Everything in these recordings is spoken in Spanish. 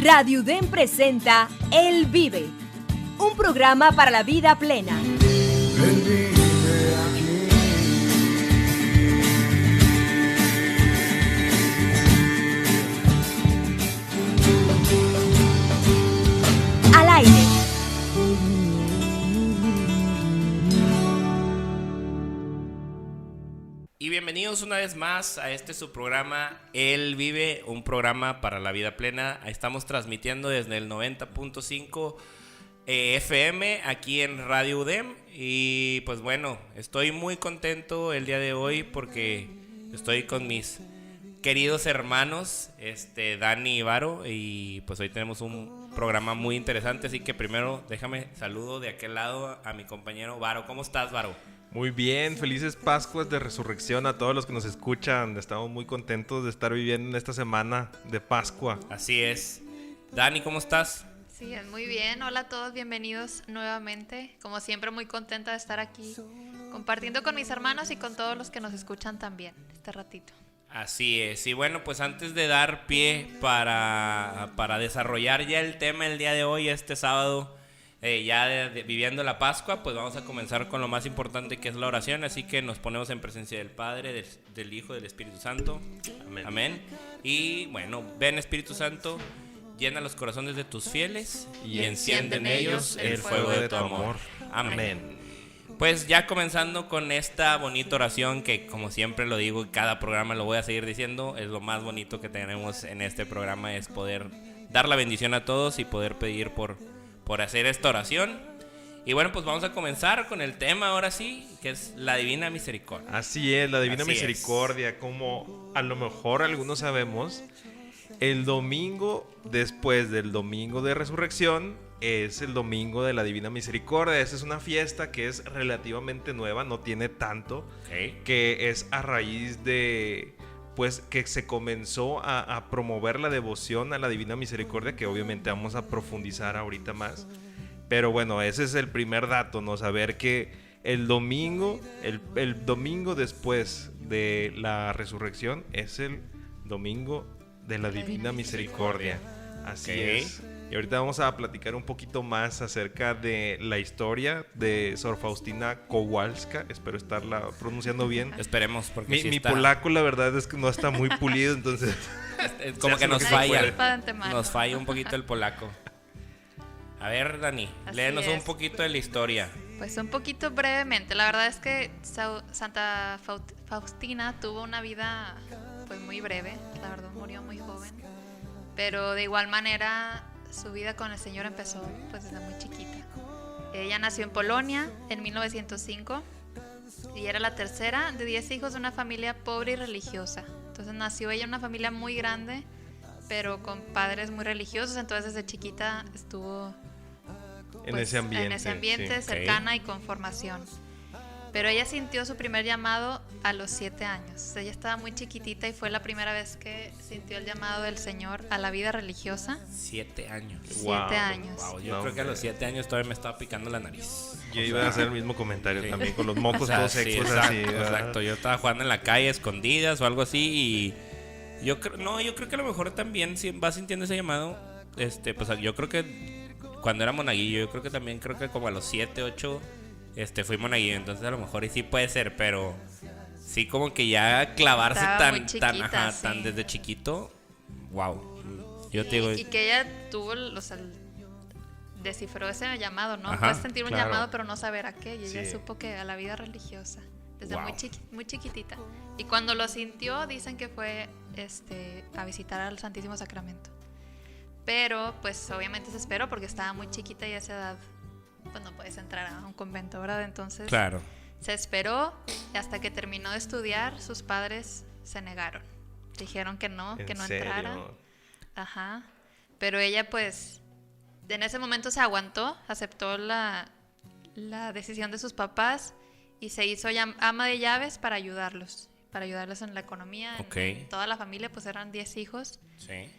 Radio UDEM presenta Él Vive, un programa para la vida plena. Él vive aquí. Al aire. Y bienvenidos una vez más a su programa Él Vive, un programa para la vida plena. Estamos transmitiendo desde el 90.5 FM aquí en Radio UDEM. Y pues bueno, estoy muy contento el día de hoy porque estoy con mis queridos hermanos Dani y Varo. Y pues hoy tenemos un programa muy interesante, así que primero déjame saludo de aquel lado a mi compañero Varo. ¿Cómo estás, Varo? Muy bien, felices Pascuas de Resurrección a todos los que nos escuchan. Estamos muy contentos de estar viviendo en esta semana de Pascua. Así es. Dani, ¿cómo estás? Sí, muy bien. Hola a todos, bienvenidos nuevamente. Como siempre, muy contenta de estar aquí compartiendo con mis hermanos y con todos los que nos escuchan también este ratito. Así es. Y bueno, pues antes de dar pie para desarrollar ya el tema el día de hoy, este sábado, viviendo la Pascua, pues vamos a comenzar con lo más importante, que es la oración. Así que nos ponemos en presencia del Padre, del Hijo, del Espíritu Santo. Amén. Y bueno, ven Espíritu Santo, llena los corazones de tus fieles y enciende en ellos el fuego de tu amor. Amén. Pues ya comenzando con esta bonita oración, que como siempre lo digo y cada programa lo voy a seguir diciendo, es lo más bonito que tenemos en este programa, es poder dar la bendición a todos y poder pedir por hacer esta oración. Y bueno, pues vamos a comenzar con el tema ahora sí, que es la Divina Misericordia. Así es, la Divina Así Misericordia. es. Como a lo mejor algunos sabemos, el domingo después del domingo de Resurrección es el domingo de la Divina Misericordia. Esa es una fiesta que es relativamente nueva, no tiene tanto, que es a raíz de, pues, que se comenzó a promover la devoción a la Divina Misericordia, que obviamente vamos a profundizar ahorita más. Pero bueno, ese es el primer dato, ¿no? Saber que el domingo después de la resurrección es el domingo de la Divina Misericordia. Así es. Y ahorita vamos a platicar un poquito más acerca de la historia de Sor Faustina Kowalska. Espero estarla pronunciando bien. Esperemos, porque Mi polaco, la verdad es que no está muy pulido, entonces como que nos falla. Nos falla un poquito el polaco. A ver, Dani, léenos un poquito de la historia. Pues un poquito brevemente. La verdad es que Santa Faustina tuvo una vida pues muy breve. La verdad, murió muy joven. Pero de igual manera su vida con el Señor empezó pues desde muy chiquita. Ella nació en Polonia en 1905 y era la tercera de 10 hijos de una familia pobre y religiosa. Entonces nació ella en una familia muy grande, pero con padres muy religiosos. Entonces desde chiquita estuvo pues, en ese ambiente sí, cercana y con formación. Pero ella sintió su primer llamado a los 7 años. Ella estaba muy chiquitita y fue la primera vez que sintió el llamado del Señor a la vida religiosa. 7 años. 7 años. Wow, yo creo que a los 7 años todavía me estaba picando la nariz. Yo iba a hacer el mismo comentario también, con los mocos todos secos así. Exacto, yo estaba jugando en la calle escondidas o algo así y yo creo que a lo mejor también va sintiendo ese llamado. Pues yo creo que cuando era monaguillo, yo creo que como a los 7, 8 fui monaguillo, entonces a lo mejor y sí puede ser, pero sí como que ya clavarse tan desde chiquito, wow. Yo te digo, y que ella tuvo, descifró ese llamado, ¿no? Puedes sentir un llamado pero no saber a qué, y ella supo que a la vida religiosa desde muy chiquitita. Y cuando lo sintió, dicen que fue a visitar al Santísimo Sacramento. Pero pues obviamente se esperó porque estaba muy chiquita y a esa edad pues no puedes entrar a un convento, ¿verdad? Entonces claro, se esperó y hasta que terminó de estudiar, sus padres se negaron. Dijeron que no entrara. Ajá. Pero ella pues en ese momento se aguantó, aceptó la decisión de sus papás y se hizo ama de llaves para ayudarlos en la economía. En toda la familia pues eran 10 hijos. Sí.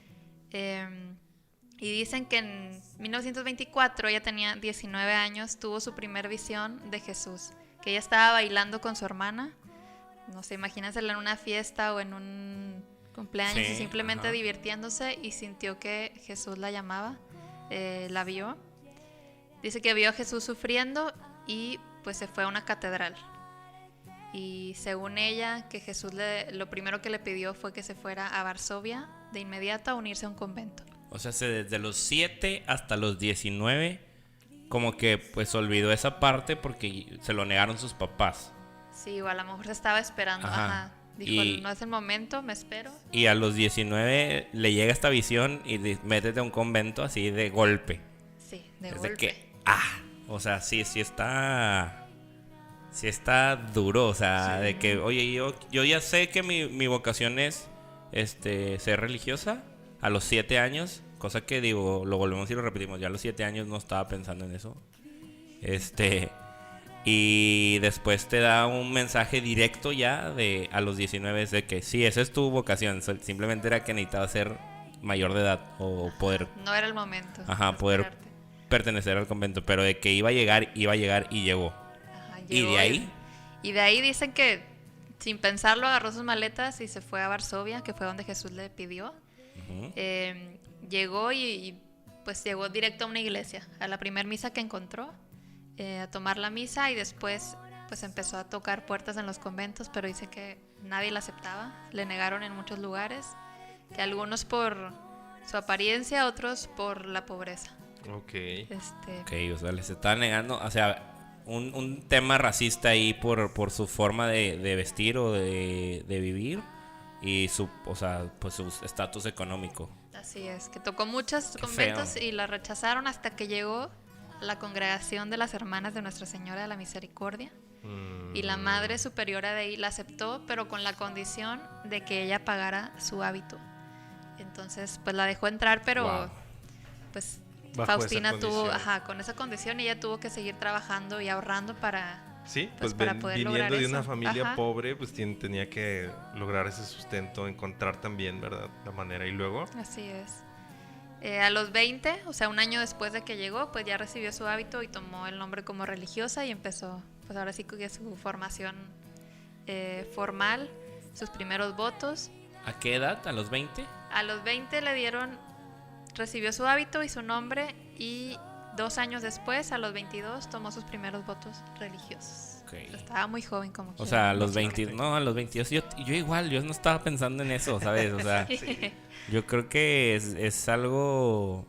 Y dicen que en 1924, ella tenía 19 años, tuvo su primer visión de Jesús, que ella estaba bailando con su hermana. No sé, imagínensela en una fiesta o en un cumpleaños Sí, y simplemente ajá. divirtiéndose y sintió que Jesús la llamaba, la vio. Dice que vio a Jesús sufriendo y pues se fue a una catedral. Y según ella, que Jesús lo primero que le pidió fue que se fuera a Varsovia de inmediato a unirse a un convento. O sea, desde los 7 hasta los 19, como que pues olvidó esa parte porque se lo negaron sus papás. Sí, o a lo mejor se estaba esperando. Ajá. Ajá. Dijo, Y- no es el momento, me espero. Y a los 19 le llega esta visión y métete a un convento así de golpe. Sí, de Es golpe. de que, o sea, sí está duro, o sea, de que, oye, yo ya sé que mi vocación es, ser religiosa a los 7 años, cosa que digo, lo volvemos y lo repetimos, ya a los 7 años no estaba pensando en eso, y después te da un mensaje directo ya a los 19 de que sí, esa es tu vocación, simplemente era que necesitabas ser mayor de edad o poder No era el momento. Ajá, de poder esperarte. pertenecer al convento, pero de que iba a llegar y llegó. Ajá, ¿Y llegó de ahí? Y de ahí dicen que sin pensarlo agarró sus maletas y se fue a Varsovia, que fue donde Jesús le pidió. Ujú. Llegó y pues llegó directo a una iglesia, a la primer misa que encontró, a tomar la misa y después pues empezó a tocar puertas en los conventos, pero dice que nadie la aceptaba, le negaron en muchos lugares, que algunos por su apariencia, otros por la pobreza. Ok. Ok, o sea, les estaba negando, o sea, un tema racista ahí por su forma de vestir o de vivir y o sea, pues su estatus económico. Así es, que tocó muchos Qué conventos feo. y la rechazaron hasta que llegó a la congregación de las hermanas de Nuestra Señora de la Misericordia. Y la madre superiora de ahí la aceptó, pero con la condición de que ella pagara su hábito. Entonces, pues la dejó entrar, pero Wow. pues Bajo Faustina esa tuvo, condición. con esa condición ella tuvo que seguir trabajando y ahorrando para... Sí, Pues pues, para poder viniendo lograr de una eso. familia Ajá. pobre, pues tenía que lograr ese sustento, encontrar también, ¿verdad? La manera. Y luego, Así es. A los 20, o sea, un año después de que llegó, pues ya recibió su hábito y tomó el nombre como religiosa y empezó, pues ahora sí que su formación formal, sus primeros votos. ¿A qué edad? ¿A los 20? A los 20 recibió su hábito y su nombre y 2 años después, a los 22, tomó sus primeros votos religiosos. Ok. Estaba muy joven como O quiera. sea, a los 20, no, a los 22, yo igual, yo no estaba pensando en eso, ¿sabes? O sea, yo creo que es algo,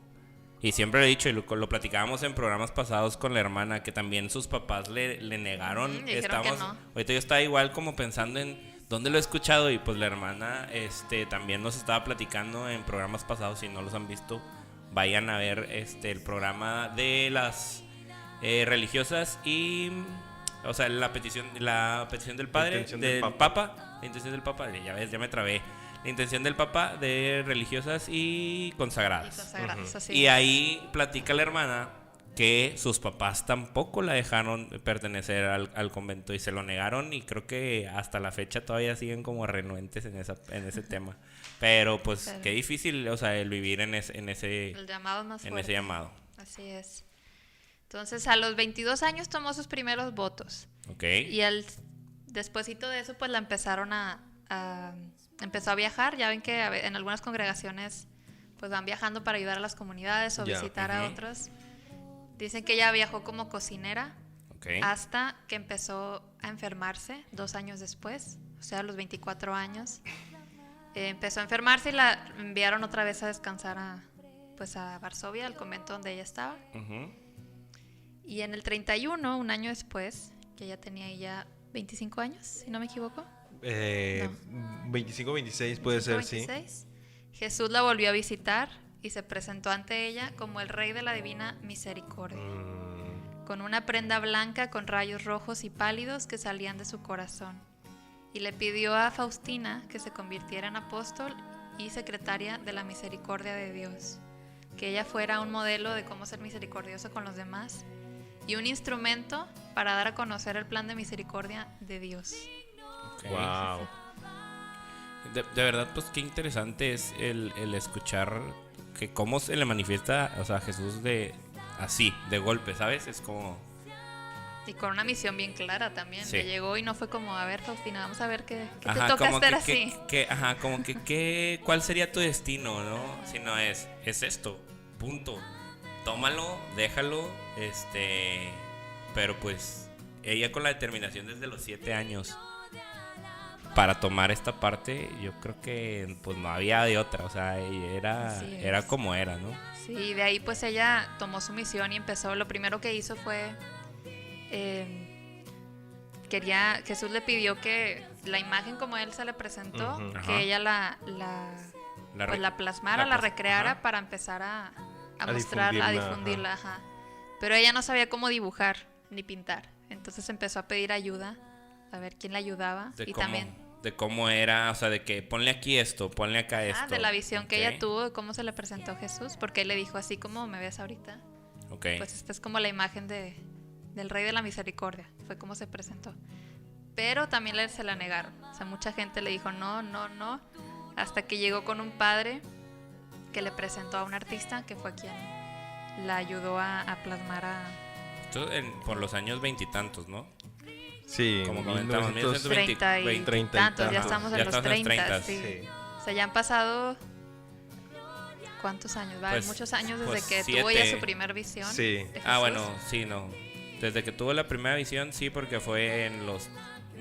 y siempre lo he dicho, y lo platicábamos en programas pasados con la hermana, que también sus papás le negaron. Ujú, dijeron que no. Ahorita yo estaba igual como pensando en dónde lo he escuchado, y pues la hermana también nos estaba platicando en programas pasados, si no los han visto, vayan a ver el programa de las religiosas y... O sea, la petición del padre, intención del del papa, la intención del papa, ya ves, ya me trabé. La intención del papa de religiosas y Y consagradas. consagrados, así Y es. ahí platica la hermana que sus papás tampoco la dejaron pertenecer al convento y se lo negaron, y creo que hasta la fecha todavía siguen como renuentes en ese tema. Pero pues Pero- qué difícil, o sea, el vivir en ese El llamado más en fuerte. ese llamado. Así es. Entonces, a los 22 años tomó sus primeros votos. ¿Ok? Y despuésito de eso, pues la empezaron empezó a viajar. Ya ven que en algunas congregaciones, pues van viajando para ayudar a las comunidades o Ya, visitar a ujú. otras. Dicen que ella viajó como cocinera Ok. hasta que empezó a enfermarse 2 años después, o sea, a los 24 años. Empezó a enfermarse y la enviaron otra vez a descansar a Varsovia, al convento donde ella estaba. Ujú. Y en el 31, un año después, que ella tenía ahí ya 25 años, si no me equivoco. 25, 26 puede ser, 26, Jesús la volvió a visitar y se presentó ante ella como el Rey de la Divina Misericordia, sí. con una prenda blanca con rayos rojos y pálidos que salían de su corazón. Y le pidió a Faustina que se convirtiera en apóstol y secretaria de la misericordia de Dios, que ella fuera un modelo de cómo ser misericordiosa con los demás y un instrumento para dar a conocer el plan de misericordia de Dios. Ok. Wow. De verdad, pues qué interesante es el escuchar que cómo se le manifiesta, o sea, a Jesús así, de golpe, ¿sabes? Es como... Y con una misión bien clara también. Sí. Que llegó y no fue como, a ver, Faustina, vamos a ver qué te Ajá, toca como hacer que, así. como que, ¿cuál sería tu destino, no? Si no es esto, punto. Tómalo, déjalo, pero pues ella con la determinación desde los 7 años para tomar esta parte, yo creo que pues no había de otra, o sea, Así es. era como era, ¿no? Sí, de ahí pues ella tomó su misión y empezó. Lo primero que hizo fue Jesús le pidió que la imagen como él se le presentó, Ujú. Ajá. que ella la plasmara, la recreara ajá. para empezar a A mostrarla, a difundirla, difundirla, ajá. Pero ella no sabía cómo dibujar ni pintar, entonces empezó a pedir ayuda, a ver quién la ayudaba y también De cómo era, o sea, de que ponle aquí esto, ponle acá esto. de la visión que Ok, ella tuvo, de cómo se le presentó Jesús, porque él le dijo, así como me ves ahorita, ok. pues esta es como la imagen del Rey de la Misericordia, fue como se presentó. Pero también se la negaron, o sea, mucha gente le dijo no, hasta que llegó con un padre que le presentó a un artista que fue quien la ayudó a plasmar Esto por los años veintitantos, ¿no? Sí, Como comentamos, 1920. 30 y 30 y tantos, ya tantos. estamos Ya en los estamos en 30, 30, sí. Sí. O sea, ya han pasado ¿cuántos años? Va a haber Pues- muchos años desde pues que tuvo ya 7. su primer visión. Sí. de Jesús. Bueno, sí, no. Desde que tuvo la primera visión, sí, porque fue en los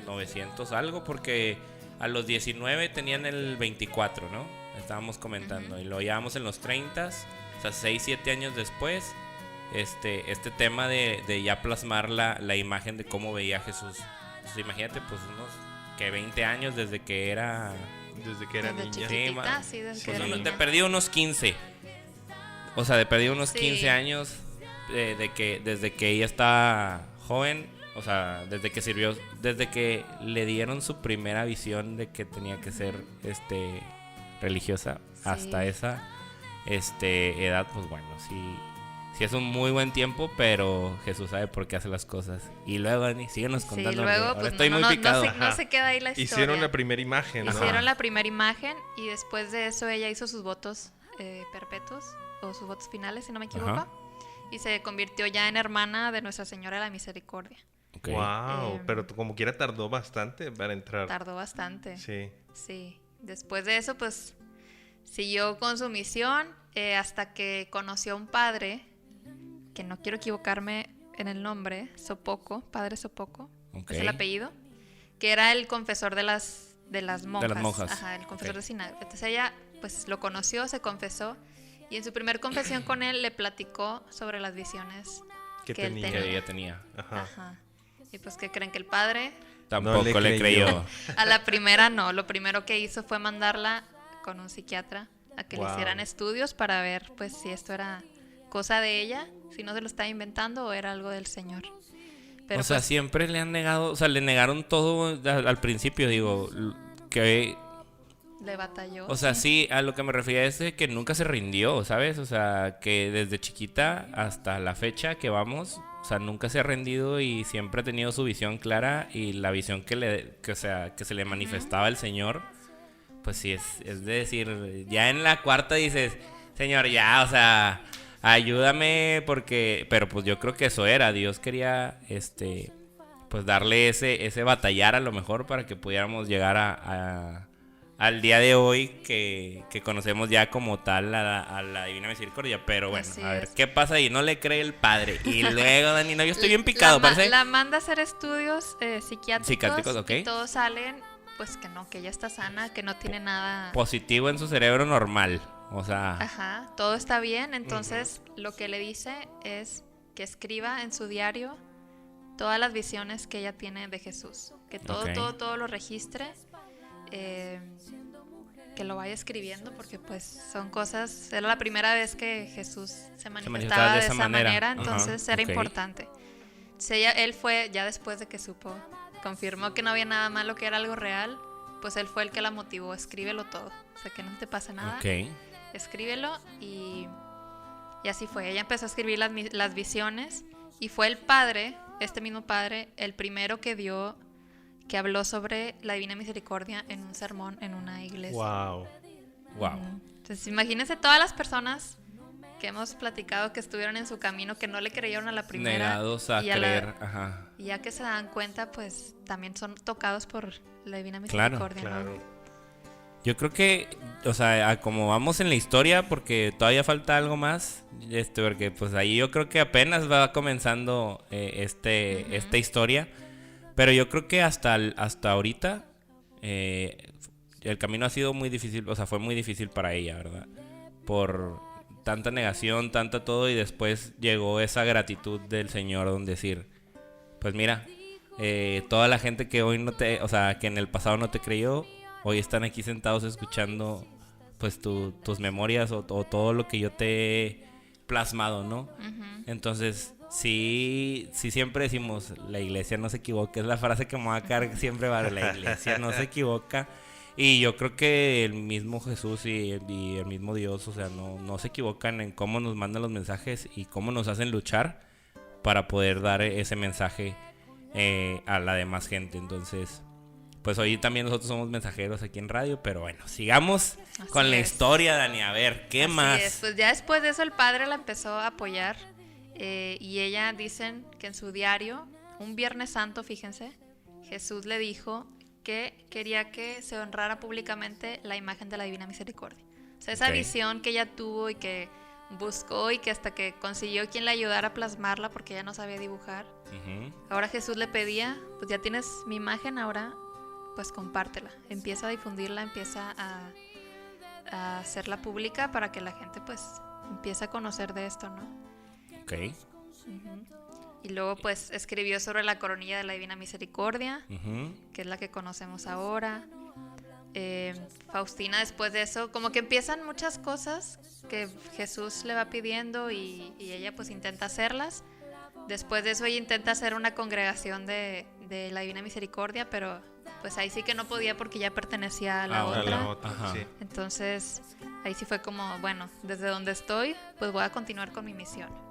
900 algo, porque a los 19 tenían el 24, ¿no? Estábamos comentando. Ujú. Y lo llevamos en los 30, o sea, 6, 7 años después, este tema de ya plasmar la imagen de cómo veía Jesús. Entonces, imagínate, pues, unos, que 20 años desde que era... Desde que era Desde niña. chiquitita, sí, desde que Pues, era te niña. perdí unos 15. O sea, de perdí unos Sí. 15 años desde que ella estaba joven, o sea, desde que sirvió, desde que le dieron su primera visión de que tenía que ser religiosa, Sí. hasta esa edad, pues bueno, sí es un muy buen tiempo, pero Jesús sabe por qué hace las cosas. Y luego, Dani, síguenos Sí, contando. luego ahora pues estoy no, muy no, picado. no Ajá. se queda ahí la historia. Hicieron la primera imagen, ¿no? Hicieron Ajá. la primera imagen y después de eso ella hizo sus votos perpetuos o sus votos finales, si no me equivoco. Ajá. Y se convirtió ya en hermana de Nuestra Señora de la Misericordia. Ok. Wow, pero como quiera tardó bastante para entrar. Tardó bastante. Sí. Sí. Después de eso, pues siguió con su misión hasta que conoció a un padre, que no quiero equivocarme en el nombre, Sopoco, Padre Sopoco, Ok. es el apellido, que era el confesor de las monjas. monjas. Ajá, el confesor Ok. de Sinagoga. Entonces ella pues lo conoció, se confesó y en su primer confesión con él le platicó sobre las visiones Que que él tenía. Que ella tenía. Ajá. Ajá. Y pues que creen que el padre Tampoco le le creyó. creyó. a la primera no, lo primero que hizo fue mandarla con un psiquiatra a que le Wow. hicieran estudios para ver pues si esto era cosa de ella, si no se lo estaba inventando o era algo del Señor. Pero O sea, pues, siempre le han negado, o sea, le negaron todo al principio, digo, que, le batalló. o sea, sí, a lo que me refería es de que nunca se rindió, ¿sabes? O sea, que desde chiquita hasta la fecha que vamos, o sea, nunca se ha rendido y siempre ha tenido su visión clara y la visión que se le manifestaba al Señor, pues sí, es de decir, ya en la cuarta dices, Señor, ya, o sea, ayúdame pero pues yo creo que eso era, Dios quería, pues darle ese batallar a lo mejor para que pudiéramos llegar al día de hoy que conocemos ya como tal a la Divina Misericordia, pero bueno, Así a ver, es. ¿qué pasa ahí? No le cree el padre y luego, Dani, no, yo estoy bien picado, parece. La manda a hacer estudios Psiquiátricos, ok. y todos salen pues que no, que ella está sana, que no tiene nada. Positivo en su cerebro normal, o sea, Ajá, todo está bien. Entonces, lo que le dice es que escriba en su diario todas las visiones que ella tiene de Jesús. Que todo, Ok. todo lo registre. Que lo vaya escribiendo porque pues son cosas. Era la primera vez que Jesús se manifestaba de esa manera. Ajá, Entonces era ok. importante. Entonces, él fue, ya después de que supo, confirmó que no había nada malo, que era algo real. Pues él fue el que la motivó. Escríbelo todo. O sea, que no te pase nada. ok. Escríbelo y así fue. Ella empezó a escribir las visiones y fue el padre, este mismo padre, el primero que habló sobre la Divina Misericordia en un sermón en una iglesia. Wow. Wow. Entonces imagínense todas las personas que hemos platicado que estuvieron en su camino, que no le creyeron a la primera. Negados a y creer, ajá. Y ya que se dan cuenta, pues también son tocados por la divina Claro, misericordia, ¿no? Claro. Yo creo que, o sea, como vamos en la historia, porque todavía falta algo más, porque pues ahí yo creo que apenas va comenzando esta historia, pero yo creo que hasta ahorita el camino ha sido muy difícil, o sea, fue muy difícil para ella, ¿verdad? Por tanta negación, tanta todo, y después llegó esa gratitud del Señor donde decir, pues mira, toda la gente que hoy o sea, que en el pasado no te creyó, hoy están aquí sentados escuchando pues tus memorias o todo lo que yo te he plasmado, ¿no? Entonces, sí siempre decimos, la iglesia no se equivoca, es la frase que me va a quedar siempre, la iglesia no se equivoca. Y yo creo que el mismo Jesús y el mismo Dios, o sea, no se equivocan en cómo nos mandan los mensajes y cómo nos hacen luchar para poder dar ese mensaje a la demás gente. Entonces, pues hoy también nosotros somos mensajeros aquí en radio, pero bueno, sigamos con la historia, Dani. A ver, ¿qué más? Es. Pues ya después de eso el padre la empezó a apoyar y ella dicen que en su diario, un Viernes Santo, fíjense, Jesús le dijo que quería que se honrara públicamente la imagen de la Divina Misericordia. O sea, esa visión que ella tuvo y que buscó y que hasta que consiguió quien le ayudara a plasmarla porque ella no sabía dibujar. Ahora Jesús le pedía, pues ya tienes mi imagen, ahora pues compártela, empieza a difundirla, empieza a hacerla pública para que la gente pues empiece a conocer de esto, ¿no? Ok. Y luego pues escribió sobre la coronilla de la Divina Misericordia, que es la que conocemos ahora. Faustina, después de eso, como que empiezan muchas cosas que Jesús le va pidiendo y ella pues intenta hacerlas. Después de eso ella intenta hacer una congregación de la Divina Misericordia, pero pues ahí sí que no podía porque ya pertenecía a la otra. Ajá. Sí. Entonces ahí sí fue como, bueno, desde donde estoy pues voy a continuar con mi misión.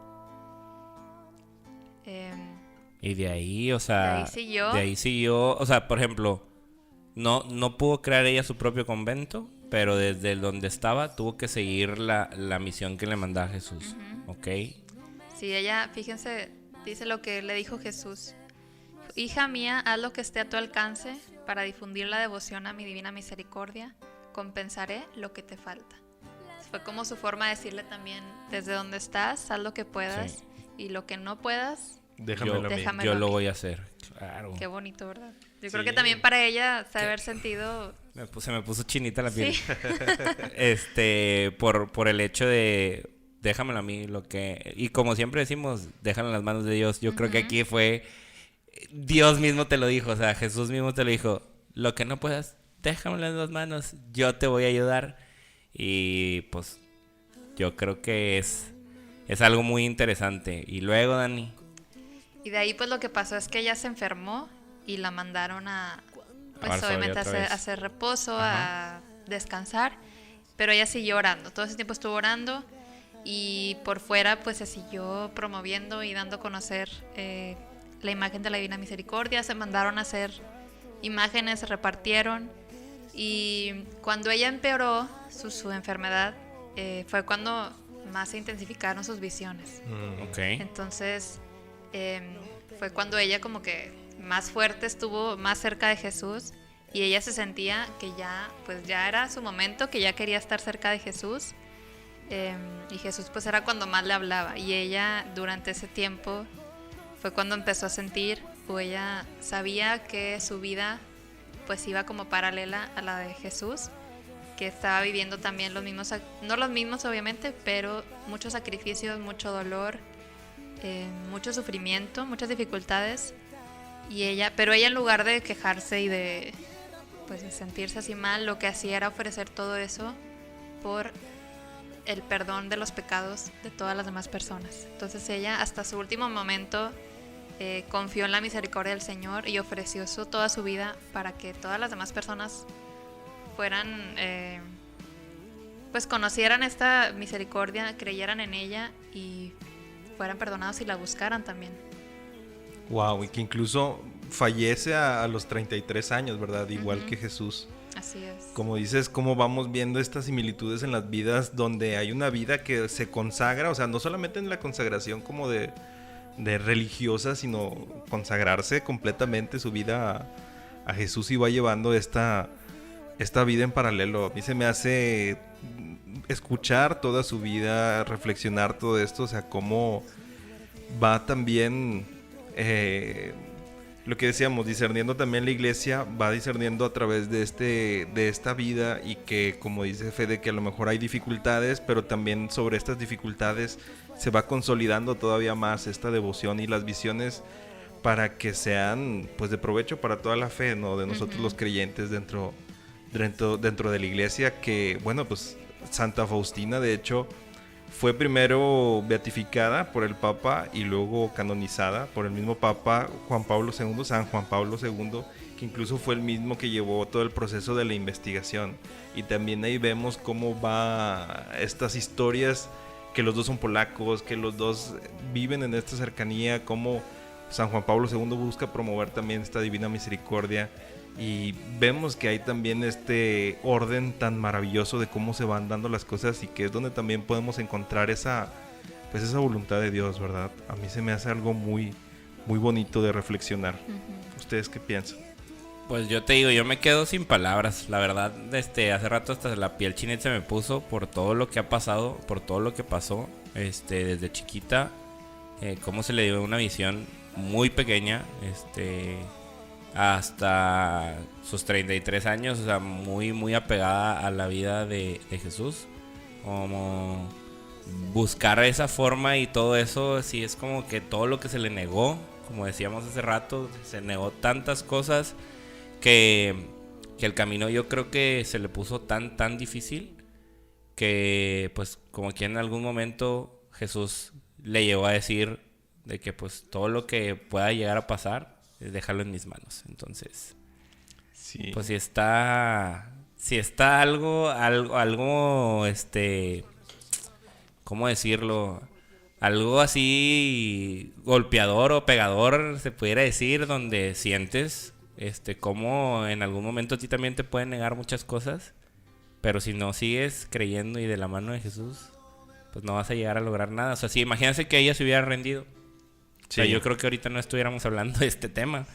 Y de ahí, o sea, de ahí siguió. O sea, por ejemplo, no pudo crear ella su propio convento, pero desde donde estaba tuvo que seguir la misión que le mandaba Jesús. Ok. Sí, ella, fíjense, dice lo que le dijo Jesús: hija mía, haz lo que esté a tu alcance para difundir la devoción a mi divina misericordia, compensaré lo que te falta. Fue como su forma de decirle también, desde donde estás, haz lo que puedas, y lo que no puedas, Déjamelo a mí. Yo lo voy a hacer. Claro. Qué bonito, ¿verdad? Yo creo que también para ella se haber sentido... Se me puso chinita la piel. Sí. Por el hecho de déjamelo a mí, y como siempre decimos, déjalo en las manos de Dios. Yo creo que aquí fue Dios mismo te lo dijo, o sea, Jesús mismo te lo dijo, lo que no puedas, déjamelo en las manos, yo te voy a ayudar. Y pues yo creo que es algo muy interesante. Y luego, Dani. Y de ahí pues lo que pasó es que ella se enfermó y la mandaron a pues obviamente a hacer reposo, a descansar, pero ella siguió orando, todo ese tiempo estuvo orando y por fuera pues se siguió promoviendo y dando a conocer la imagen de la Divina Misericordia. Se mandaron a hacer imágenes, se repartieron, y cuando ella empeoró su enfermedad fue cuando más se intensificaron sus visiones. Okay. Entonces fue cuando ella como que más fuerte estuvo, más cerca de Jesús, y ella se sentía que ya era su momento, que ya quería estar cerca de Jesús, y Jesús pues era cuando más le hablaba, y ella durante ese tiempo fue cuando empezó a sentir, o ella sabía que su vida pues iba como paralela a la de Jesús, que estaba viviendo también los mismos, no los mismos obviamente, pero muchos sacrificios, mucho dolor, mucho sufrimiento, muchas dificultades, pero ella en lugar de quejarse y de sentirse así mal, lo que hacía era ofrecer todo eso por el perdón de los pecados de todas las demás personas. Entonces ella hasta su último momento confió en la misericordia del Señor y ofreció toda su vida para que todas las demás personas fueran, pues conocieran esta misericordia, creyeran en ella y fueran perdonados y la buscaran también. Wow, y que incluso fallece a los 33 años, ¿verdad? Igual que Jesús. Así es. Como dices, cómo vamos viendo estas similitudes en las vidas donde hay una vida que se consagra, o sea, no solamente en la consagración como de religiosa, sino consagrarse completamente su vida a Jesús, y va llevando esta vida en paralelo. A mí se me hace escuchar toda su vida, reflexionar todo esto, o sea, cómo va también, lo que decíamos, discerniendo también la iglesia, va discerniendo a través de esta vida, y que, como dice Fede, que a lo mejor hay dificultades, pero también sobre estas dificultades se va consolidando todavía más esta devoción y las visiones para que sean pues de provecho para toda la fe, ¿no? De nosotros los creyentes dentro de la iglesia, que bueno, pues Santa Faustina de hecho fue primero beatificada por el Papa y luego canonizada por el mismo Papa Juan Pablo II, San Juan Pablo II, que incluso fue el mismo que llevó todo el proceso de la investigación. Y también ahí vemos cómo va estas historias, que los dos son polacos, que los dos viven en esta cercanía, cómo San Juan Pablo II busca promover también esta divina misericordia, y vemos que hay también este orden tan maravilloso de cómo se van dando las cosas, y que es donde también podemos encontrar esa voluntad de Dios, ¿verdad? A mí se me hace algo muy, muy bonito de reflexionar. ¿Ustedes qué piensan? Pues yo te digo, yo me quedo sin palabras. La verdad, hace rato hasta la piel chinita se me puso por todo lo que ha pasado, por todo lo que pasó, desde chiquita, cómo se le dio una visión muy pequeña, hasta sus 33 años, o sea, muy, muy apegada a la vida de Jesús, como buscar esa forma y todo eso, sí, es como que todo lo que se le negó, como decíamos hace rato, se negó tantas cosas, que el camino yo creo que se le puso tan difícil, que pues como que en algún momento Jesús le llegó a decir de que pues todo lo que pueda llegar a pasar, déjalo en mis manos. Entonces, sí, pues si está algo, ¿cómo decirlo? Algo así golpeador o pegador, se pudiera decir, donde sientes cómo en algún momento a ti también te pueden negar muchas cosas, pero si no sigues creyendo y de la mano de Jesús, pues no vas a llegar a lograr nada. O sea, si imagínense que ella se hubiera rendido, o sea, yo creo que ahorita no estuviéramos hablando de este tema,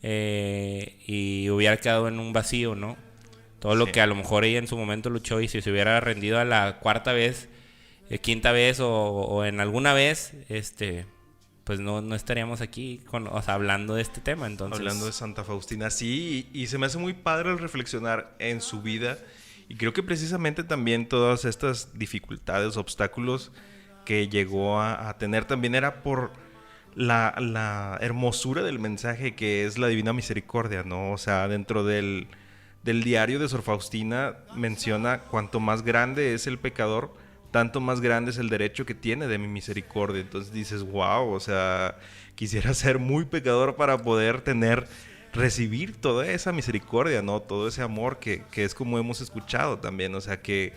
y hubiera quedado en un vacío, ¿no? Todo lo que a lo mejor ella en su momento luchó, y si se hubiera rendido a la cuarta vez, quinta vez o en alguna vez, pues no estaríamos aquí hablando de este tema. Entonces, hablando de Santa Faustina, sí, y se me hace muy padre el reflexionar en su vida, y creo que precisamente también todas estas dificultades, obstáculos que llegó a tener, también era por la hermosura del mensaje que es la Divina Misericordia, ¿no? O sea, dentro del diario de Sor Faustina menciona: cuanto más grande es el pecador, tanto más grande es el derecho que tiene de mi misericordia. Entonces dices, wow, o sea, quisiera ser muy pecador para poder recibir toda esa misericordia, ¿no? Todo ese amor que es como hemos escuchado también, o sea, que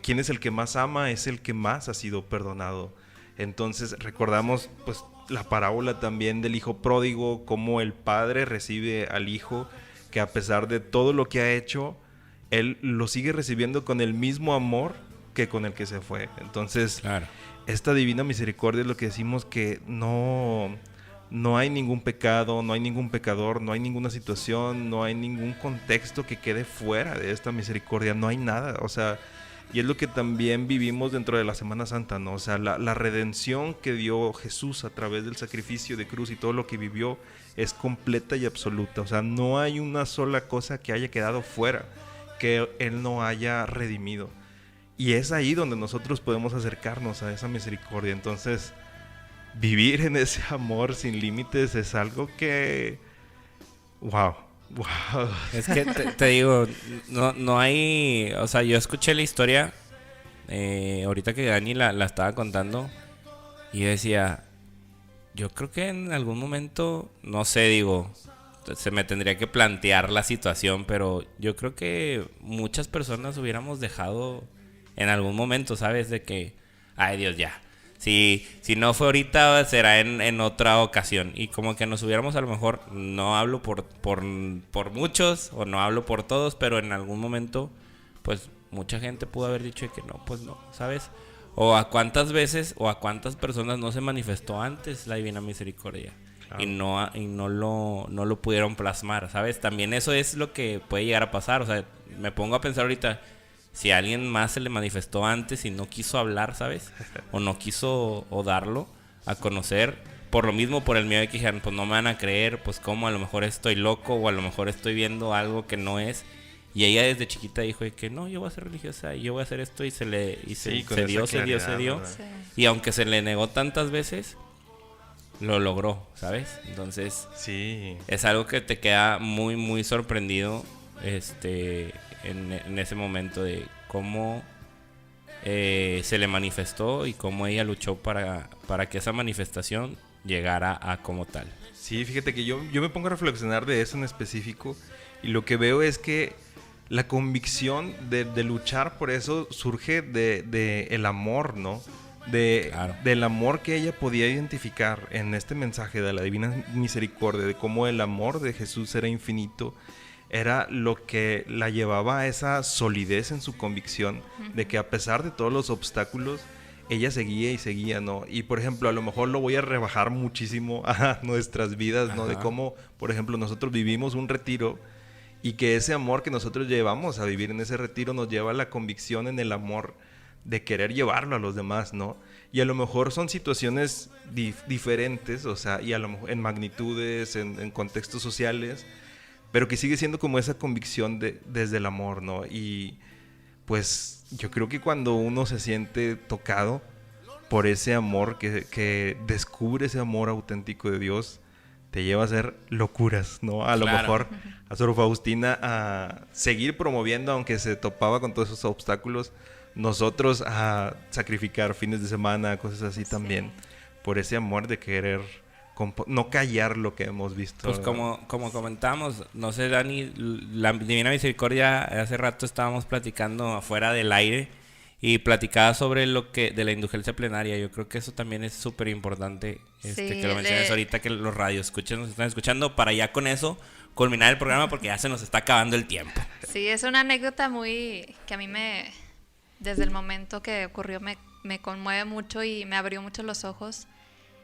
quien es el que más ama es el que más ha sido perdonado. Entonces recordamos pues la parábola también del hijo pródigo, cómo el padre recibe al hijo, que a pesar de todo lo que ha hecho, él lo sigue recibiendo con el mismo amor que con el que se fue. Entonces, claro, esta divina misericordia es lo que decimos, que no hay ningún pecado, no hay ningún pecador, no hay ninguna situación, no hay ningún contexto que quede fuera de esta misericordia, no hay nada, o sea, y es lo que también vivimos dentro de la Semana Santa, ¿no? O sea, la redención que dio Jesús a través del sacrificio de cruz y todo lo que vivió es completa y absoluta, o sea, no hay una sola cosa que haya quedado fuera, que Él no haya redimido. Y es ahí donde nosotros podemos acercarnos a esa misericordia. Entonces, vivir en ese amor sin límites es algo que... ¡Wow! Es que te digo, no hay... O sea, yo escuché la historia ahorita que Dani la estaba contando, y yo decía, yo creo que en algún momento, no sé, digo, se me tendría que plantear la situación, pero yo creo que muchas personas hubiéramos dejado en algún momento, ¿sabes? De que, ay Dios, ya, Si no fue ahorita, será en otra ocasión. Y como que nos hubiéramos, a lo mejor, no hablo por muchos, o no hablo por todos, pero en algún momento, pues mucha gente pudo haber dicho que no, pues no, ¿sabes? O a cuántas veces o a cuántas personas no se manifestó antes la Divina Misericordia. Claro. Y no lo pudieron plasmar, ¿sabes? También eso es lo que puede llegar a pasar. O sea, me pongo a pensar ahorita, si a alguien más se le manifestó antes y no quiso hablar, ¿sabes? O no quiso o darlo a conocer, por lo mismo, por el miedo de que dijeran, pues no me van a creer, pues cómo, a lo mejor estoy loco o a lo mejor estoy viendo algo que no es. Y ella desde chiquita dijo que no, yo voy a ser religiosa y yo voy a hacer esto y se dio. Sí. Y aunque se le negó tantas veces, lo logró, ¿sabes? Entonces, sí, es algo que te queda muy, muy sorprendido en ese momento de cómo se le manifestó y cómo ella luchó para que esa manifestación llegara a como tal. Sí, fíjate que yo me pongo a reflexionar de eso en específico y lo que veo es que la convicción de luchar por eso surge de el amor, ¿no? Claro. Del amor que ella podía identificar en este mensaje de la Divina Misericordia, de cómo el amor de Jesús era infinito, era lo que la llevaba a esa solidez en su convicción de que a pesar de todos los obstáculos, ella seguía y seguía, ¿no? Y por ejemplo, a lo mejor lo voy a rebajar muchísimo a nuestras vidas, ¿no? Ajá. De cómo, por ejemplo, nosotros vivimos un retiro y que ese amor que nosotros llevamos a vivir en ese retiro nos lleva a la convicción en el amor de querer llevarlo a los demás, ¿no? Y a lo mejor son situaciones diferentes, o sea, y a lo mejor en magnitudes, en contextos sociales, pero que sigue siendo como esa convicción desde el amor, ¿no? Y pues yo creo que cuando uno se siente tocado por ese amor, que descubre ese amor auténtico de Dios, te lleva a hacer locuras, ¿no? A lo Claro. mejor a Sor Faustina a seguir promoviendo, aunque se topaba con todos esos obstáculos, nosotros a sacrificar fines de semana, cosas así también, por ese amor de querer no callar lo que hemos visto. Pues como comentamos, no sé, Dani, la Divina Misericordia, hace rato estábamos platicando afuera del aire y platicaba sobre de la indulgencia plenaria. Yo creo que eso también es súper importante, que lo menciones ahorita, que los radioescuchas nos están escuchando, para ya con eso culminar el programa porque ya se nos está acabando el tiempo. Sí, es una anécdota que a mí desde el momento que ocurrió me conmueve mucho y me abrió mucho los ojos.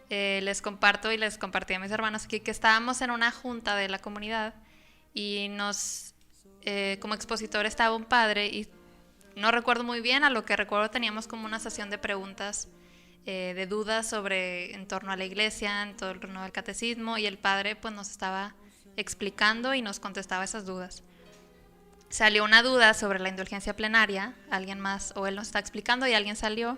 Les comparto y les compartí a mis hermanos aquí que estábamos en una junta de la comunidad y como expositor estaba un padre y no recuerdo muy bien, a lo que recuerdo teníamos como una sesión de preguntas, de dudas en torno a la iglesia, en torno al catecismo, y el padre pues nos estaba explicando y nos contestaba esas dudas. Salió una duda sobre la indulgencia plenaria, alguien más, o él nos está explicando y alguien salió,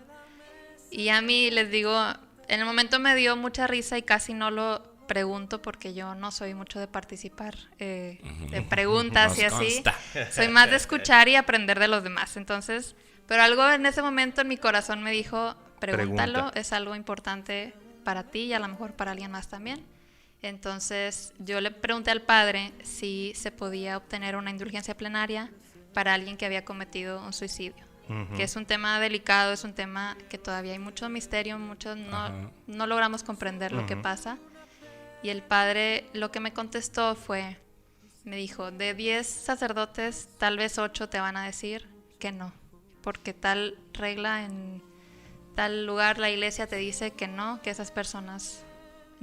y a mí les digo, en el momento me dio mucha risa y casi no lo pregunto porque yo no soy mucho de participar de preguntas Nos y así. consta. Soy más de escuchar y aprender de los demás. Entonces, pero algo en ese momento en mi corazón me dijo, pregúntalo, Pregunta. es algo importante para ti y a lo mejor para alguien más también. Entonces, yo le pregunté al padre si se podía obtener una indulgencia plenaria para alguien que había cometido un suicidio. Que es un tema delicado, es un tema que todavía hay mucho misterio, muchos no logramos comprender lo que pasa. Y el padre lo que me contestó me dijo, de 10 sacerdotes, tal vez 8 te van a decir que no, porque tal regla en tal lugar, la iglesia te dice que no, que esas personas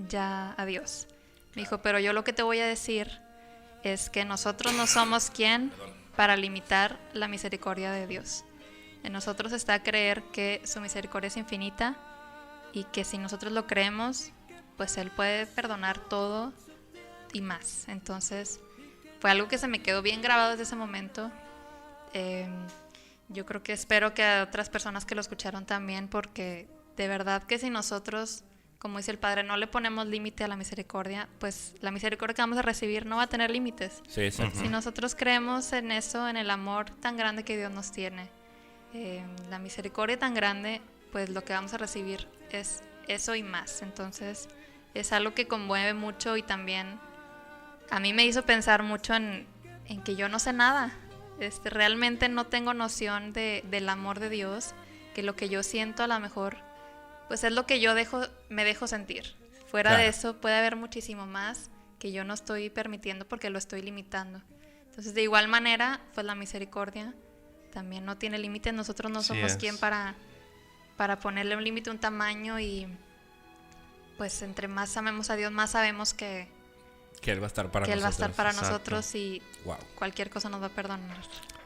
ya adiós. Me dijo, pero yo lo que te voy a decir es que nosotros no somos quien para limitar la misericordia de Dios. En nosotros está creer que su misericordia es infinita y que si nosotros lo creemos, pues Él puede perdonar todo y más. Entonces, fue algo que se me quedó bien grabado desde ese momento. Yo creo que espero que a otras personas que lo escucharon también, porque de verdad que si nosotros, como dice el Padre, no le ponemos límite a la misericordia, pues la misericordia que vamos a recibir no va a tener límites. Sí, exacto. Si nosotros creemos en eso, en el amor tan grande que Dios nos tiene, la misericordia tan grande, pues lo que vamos a recibir es eso y más. Entonces es algo que conmueve mucho y también a mí me hizo pensar mucho en que yo no sé nada. Realmente no tengo noción del amor de Dios, que lo que yo siento a lo mejor pues es lo que yo me dejo sentir. Fuera Claro. de eso puede haber muchísimo más que yo no estoy permitiendo porque lo estoy limitando. Entonces, de igual manera, pues la misericordia también no tiene límites. Nosotros no Así somos es. quien para ponerle un límite, un tamaño, y pues entre más amemos a Dios, más sabemos que Que Él va a estar para Él va a nosotros. estar para exacto. nosotros y Wow. cualquier cosa nos va a perdonar.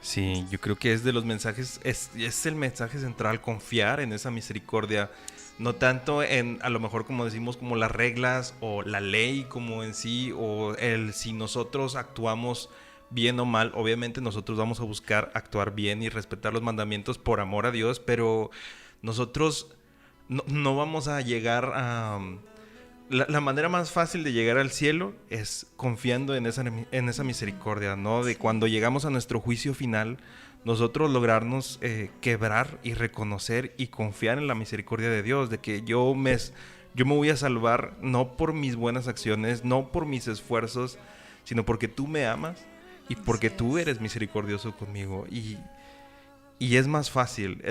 Sí, yo creo que es de los mensajes, es el mensaje central, confiar en esa misericordia, no tanto en, a lo mejor como decimos, como las reglas o la ley como en sí, o el si nosotros actuamos bien o mal. Obviamente nosotros vamos a buscar actuar bien y respetar los mandamientos por amor a Dios, pero nosotros no vamos a llegar a... La manera más fácil de llegar al cielo es confiando en esa misericordia, ¿no? De cuando llegamos a nuestro juicio final, nosotros lograrnos quebrar y reconocer y confiar en la misericordia de Dios, de que yo me voy a salvar no por mis buenas acciones, no por mis esfuerzos, sino porque tú me amas y porque Así tú es. eres misericordioso conmigo. Y es más fácil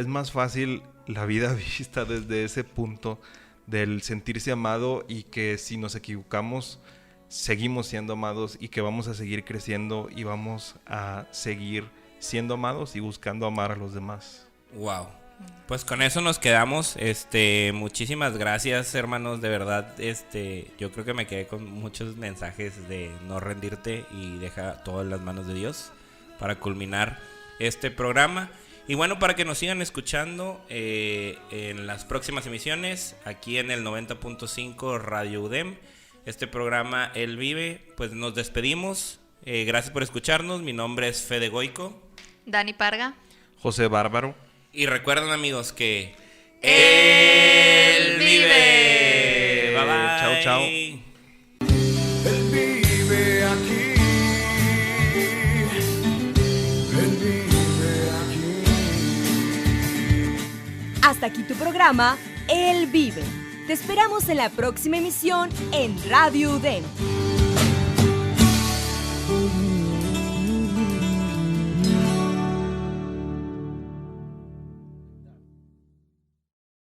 la vida vista desde ese punto del sentirse amado, y que si nos equivocamos seguimos siendo amados, y que vamos a seguir creciendo y vamos a seguir siendo amados y buscando amar a los demás. Wow. Pues con eso nos quedamos. Muchísimas gracias, hermanos, de verdad. Yo creo que me quedé con muchos mensajes de no rendirte y deja todo en las manos de Dios para culminar este programa. Y bueno, para que nos sigan escuchando en las próximas emisiones, aquí en el 90.5 Radio UDEM, este programa Él Vive, pues nos despedimos. Gracias por escucharnos. Mi nombre es Fede Goico. Dani Parga. José Bárbaro. Y recuerden, amigos, que Él vive. Bye bye. Chao, chao. Él vive aquí. Él vive aquí. Hasta aquí tu programa, Él Vive. Te esperamos en la próxima emisión en Radio UDEM.